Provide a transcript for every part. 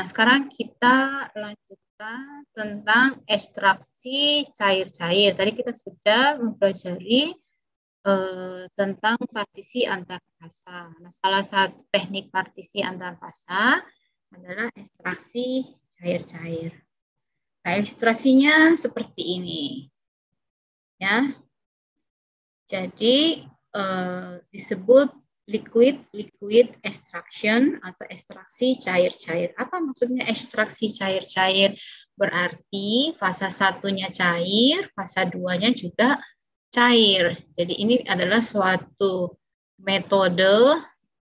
Nah, sekarang kita lanjutkan tentang ekstraksi cair-cair. Tadi kita sudah mempelajari tentang partisi antar fasa. Nah, salah satu teknik partisi antar fasa adalah ekstraksi cair-cair. Nah, ilustrasinya seperti ini. Ya. Jadi disebut liquid extraction atau ekstraksi cair-cair. Apa maksudnya ekstraksi cair-cair? Berarti fasa satunya cair, fasa duanya juga cair. Jadi ini adalah suatu metode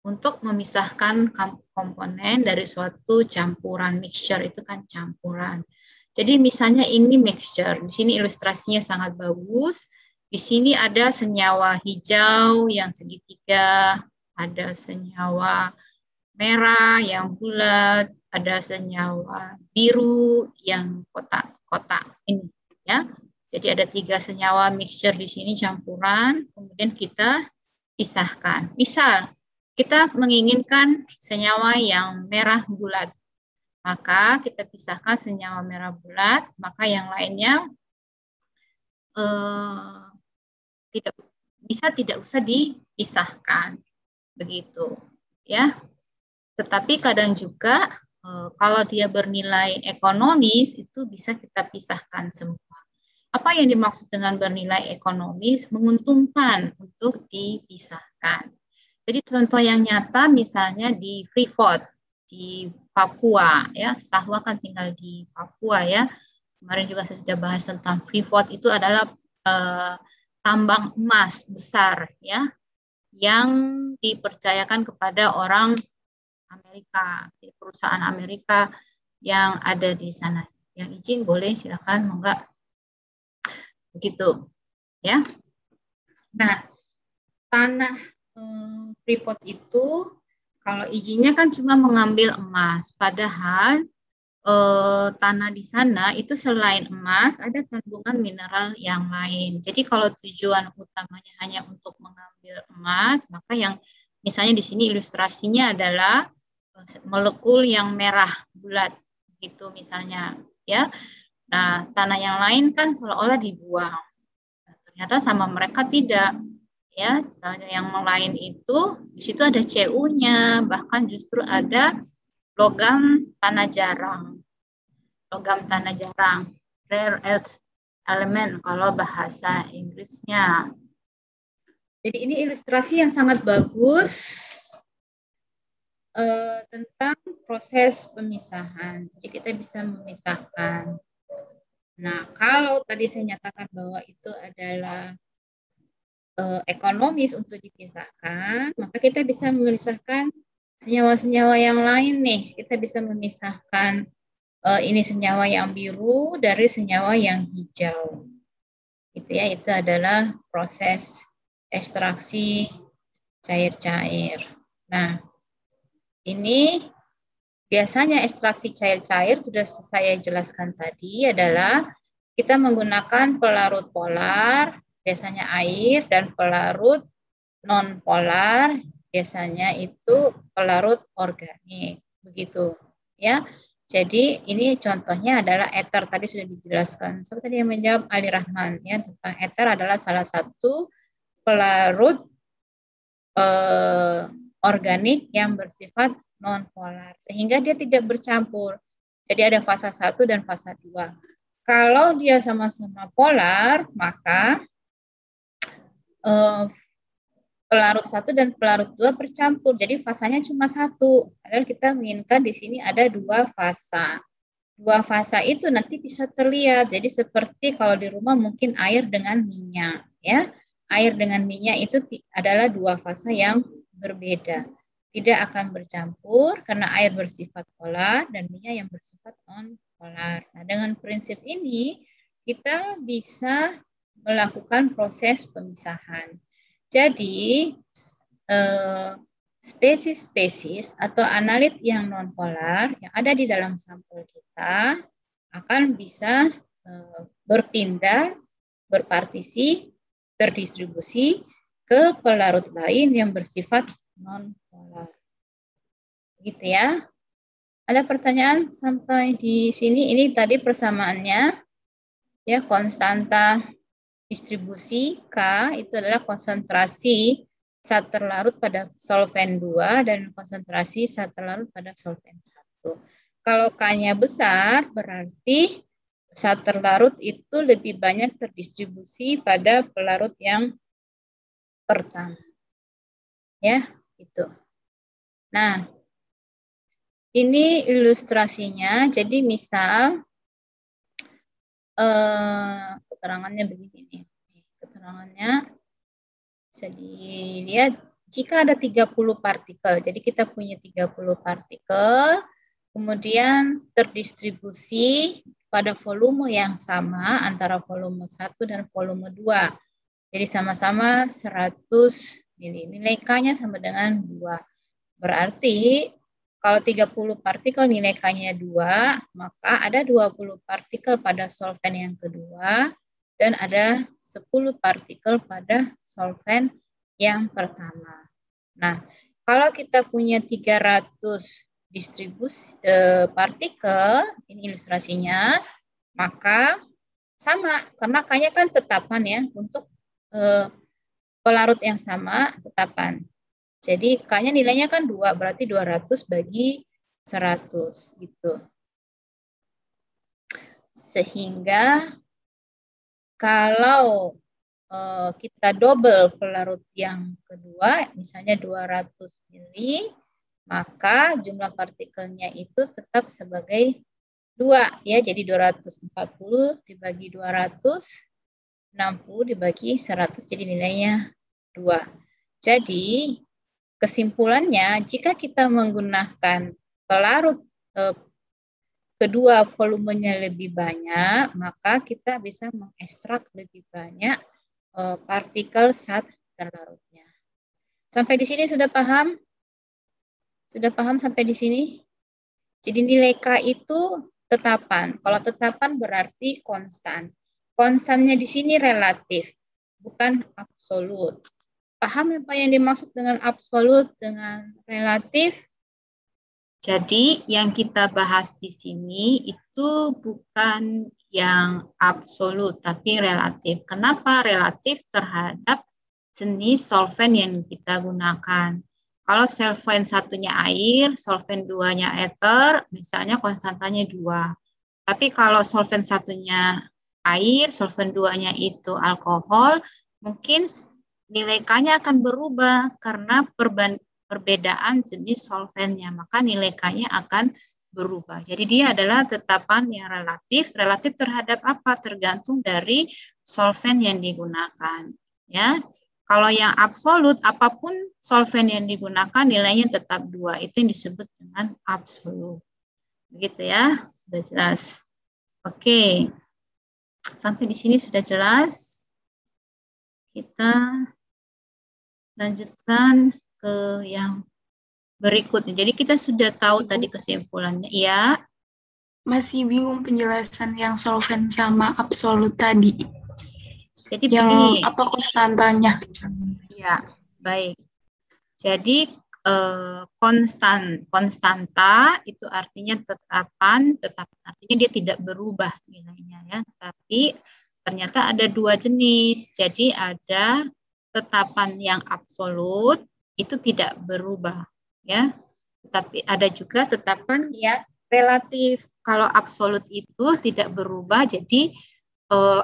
untuk memisahkan komponen dari suatu campuran. Mixture itu kan campuran. Jadi misalnya ini mixture. Di sini ilustrasinya sangat bagus. Di sini ada senyawa hijau yang segitiga, ada senyawa merah yang bulat, ada senyawa biru yang kotak-kotak ini, ya. Jadi ada 3 senyawa mixture di sini campuran, kemudian kita pisahkan. Misal kita menginginkan senyawa yang merah bulat, maka kita pisahkan senyawa merah bulat, maka yang lainnya tidak usah dipisahkan, begitu, ya. Tetapi kadang juga kalau dia bernilai ekonomis itu bisa kita pisahkan semua. Apa yang dimaksud dengan bernilai ekonomis? Menguntungkan untuk dipisahkan. Jadi contoh yang nyata misalnya di Freeport di Papua, ya. Sahwa kan tinggal di Papua, ya. Kemarin juga saya sudah bahas tentang Freeport, itu adalah tambang emas besar, ya, yang dipercayakan kepada orang Amerika, perusahaan Amerika yang ada di sana. Yang izin boleh, silakan, enggak, begitu, ya. Nah, tanah Freeport itu kalau izinnya kan cuma mengambil emas, padahal tanah di sana itu selain emas ada kandungan mineral yang lain. Jadi kalau tujuan utamanya hanya untuk mengambil emas, maka yang misalnya di sini ilustrasinya adalah molekul yang merah bulat gitu misalnya, ya. Nah, tanah yang lain kan seolah-olah dibuang. Nah, ternyata sama mereka tidak, ya. Tanah yang lain itu di situ ada Cu-nya, bahkan justru ada logam tanah jarang. Logam tanah jarang, rare earth element kalau bahasa Inggrisnya. Jadi ini ilustrasi yang sangat bagus tentang proses pemisahan. Jadi kita bisa memisahkan. Nah, kalau tadi saya nyatakan bahwa itu adalah ekonomis untuk dipisahkan, maka kita bisa memisahkan senyawa-senyawa yang lain nih. Kita bisa memisahkan ini senyawa yang biru dari senyawa yang hijau. Itu ya, itu adalah proses ekstraksi cair-cair. Nah, ini biasanya ekstraksi cair-cair sudah saya jelaskan tadi adalah kita menggunakan pelarut polar, biasanya air, dan pelarut non-polar, biasanya itu pelarut organik, begitu, ya. Jadi ini contohnya adalah ether, tadi sudah dijelaskan. Seperti tadi yang menjawab Ali Rahman, ya, tentang ether adalah salah satu pelarut organik yang bersifat non-polar, sehingga dia tidak bercampur. Jadi ada fasa 1 dan fasa 2. Kalau dia sama-sama polar, maka pelarut 1 dan pelarut 2 bercampur. Jadi fasanya cuma 1. Padahal kita menginginkan di sini ada 2 fasa. 2 fasa itu nanti bisa terlihat. Jadi seperti kalau di rumah mungkin air dengan minyak, ya. Air dengan minyak itu adalah 2 fasa yang berbeda. Tidak akan bercampur karena air bersifat polar dan minyak yang bersifat non-polar. Nah, dengan prinsip ini kita bisa melakukan proses pemisahan. Jadi, spesies-spesies atau analit yang non-polar yang ada di dalam sampel kita akan bisa berpindah, berpartisi, terdistribusi ke pelarut lain yang bersifat non-polar. Gitu ya. Ada pertanyaan sampai di sini? Ini tadi persamaannya, ya, konstanta distribusi K itu adalah konsentrasi zat terlarut pada solvent 2 dan konsentrasi zat terlarut pada solvent 1. Kalau K-nya besar, berarti zat terlarut itu lebih banyak terdistribusi pada pelarut yang pertama. Ya, itu. Nah, ini ilustrasinya. Jadi misal keterangannya begini nih. Keterangannya bisa dilihat jika ada 30 partikel. Jadi kita punya 30 partikel, kemudian terdistribusi pada volume yang sama antara volume 1 dan volume 2. Jadi sama-sama 100 mili. Nilai K-nya sama dengan 2. Berarti kalau 30 partikel nilai K-nya 2, maka ada 20 partikel pada solvent yang kedua dan ada 10 partikel pada solvent yang pertama. Nah, kalau kita punya 300 distribusi partikel, ini ilustrasinya, maka sama karena K-nya kan tetapan ya untuk pelarut yang sama tetapan. Jadi K-nya nilainya kan 2, berarti 200 bagi 100 gitu. Sehingga kalau kita double pelarut yang kedua, misalnya 200 mili, maka jumlah partikelnya itu tetap sebagai 2 ya. Jadi 240 dibagi 200, 60 dibagi 100, jadi nilainya 2. Jadi kesimpulannya, jika kita menggunakan pelarut kedua volumenya lebih banyak, maka kita bisa mengekstrak lebih banyak partikel zat terlarutnya. Sampai di sini sudah paham? Sudah paham sampai di sini? Jadi nilai K itu tetapan. Kalau tetapan berarti konstan. Konstannya di sini relatif, bukan absolut. Paham apa yang dimaksud dengan absolut, dengan relatif? Jadi yang kita bahas di sini itu bukan yang absolut, tapi relatif. Kenapa relatif terhadap jenis solvent yang kita gunakan? Kalau solvent satunya air, solvent duanya ether, misalnya konstantanya 2. Tapi kalau solvent satunya air, solvent duanya itu alkohol, mungkin nilai K-nya akan berubah karena perbedaan jenis solventnya, maka nilai K-nya akan berubah. Jadi dia adalah tetapan yang relatif. Relatif terhadap apa? Tergantung dari solvent yang digunakan. Ya, kalau yang absolut, apapun solvent yang digunakan nilainya tetap 2. Itu yang disebut dengan absolut. Begitu ya, sudah jelas. Oke, sampai di sini sudah jelas. Kita lanjutkan ke yang berikutnya. Jadi kita sudah tahu tadi kesimpulannya. Iya. Masih bingung penjelasan yang solvent sama absolut tadi. Jadi yang begini. Apa konstantanya? Iya, baik. Jadi konstanta itu artinya tetapan artinya dia tidak berubah nilainya ya. Tapi ternyata ada 2 jenis. Jadi ada tetapan yang absolut itu tidak berubah ya. Tapi ada juga tetapan yang relatif. Kalau absolut itu tidak berubah, jadi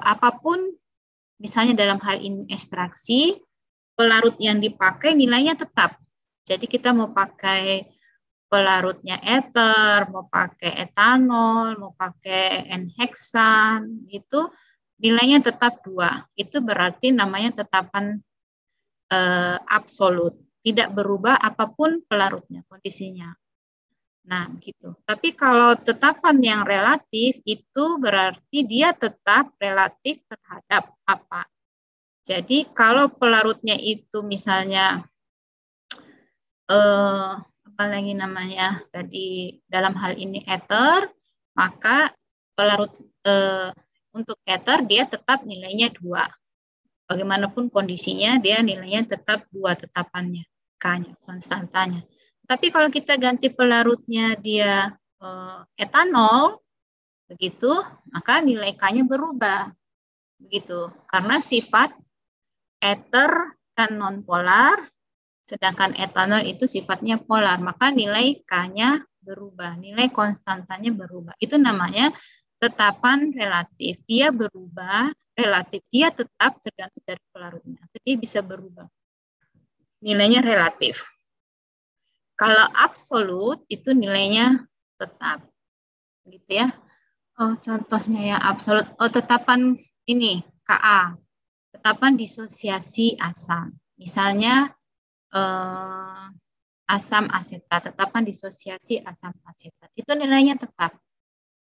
apapun misalnya dalam hal ini ekstraksi, pelarut yang dipakai nilainya tetap. Jadi kita mau pakai pelarutnya ether, mau pakai etanol, mau pakai N-heksan, itu nilainya tetap 2. Itu berarti namanya tetapan absolut. Tidak berubah apapun pelarutnya, kondisinya. Nah, gitu. Tapi kalau tetapan yang relatif, itu berarti dia tetap relatif terhadap apa? Jadi kalau pelarutnya itu misalnya apa lagi namanya tadi dalam hal ini ether, maka pelarut untuk ether dia tetap nilainya 2. Bagaimanapun kondisinya dia nilainya tetap 2 tetapannya, K-nya, konstantanya. Tapi kalau kita ganti pelarutnya dia etanol, begitu, maka nilai K-nya berubah. Begitu. Karena sifat ether kan nonpolar, sedangkan etanol itu sifatnya polar, maka nilai K-nya berubah, nilai konstantanya berubah. Itu namanya tetapan relatif. Dia berubah, relatif. Dia tetap tergantung dari pelarutnya. Dia bisa berubah. Nilainya relatif. Kalau absolut itu nilainya tetap. Gitu ya. Oh, contohnya ya absolut. Oh, tetapan ini Ka. Tetapan disosiasi asam. Misalnya asam asetat, tetapan disosiasi asam asetat. Itu nilainya tetap.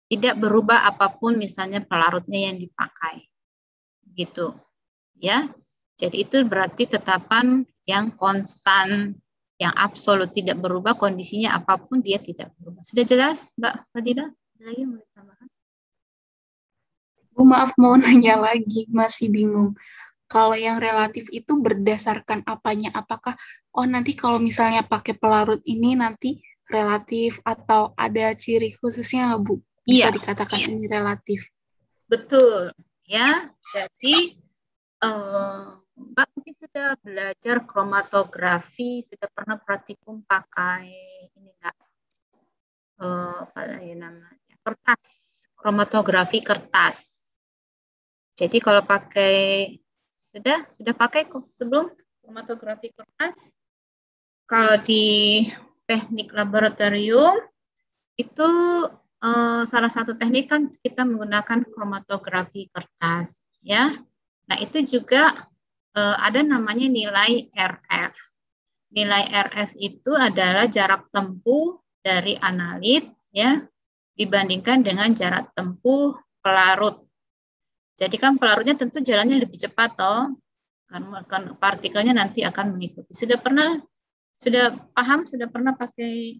Tidak berubah apapun misalnya pelarutnya yang dipakai. Gitu. Ya. Jadi itu berarti tetapan yang konstan, yang absolut tidak berubah, kondisinya apapun dia tidak berubah. Sudah jelas, Mbak Fadila? Ada lagi yang mau ditambahkan? Bu, maaf mau nanya lagi, masih bingung. Kalau yang relatif itu berdasarkan apanya? Apakah, oh nanti kalau misalnya pakai pelarut ini nanti relatif atau ada ciri khususnya nggak, Bu? Bisa dikatakan ini relatif. Betul. Ya, jadi Mbak mungkin sudah belajar kromatografi, sudah pernah praktikum pakai ini enggak? Apa ya namanya? Kertas, kromatografi kertas. Jadi kalau pakai sudah pakai sebelum kromatografi kertas. Kalau di teknik laboratorium itu salah satu teknik kan kita menggunakan kromatografi kertas, ya. Nah itu juga ada namanya nilai RF. Nilai RF itu adalah jarak tempuh dari analit, ya, dibandingkan dengan jarak tempuh pelarut. Jadi kan pelarutnya tentu jalannya lebih cepat, toh, kan partikelnya nanti akan mengikuti. Sudah paham? Sudah pernah pakai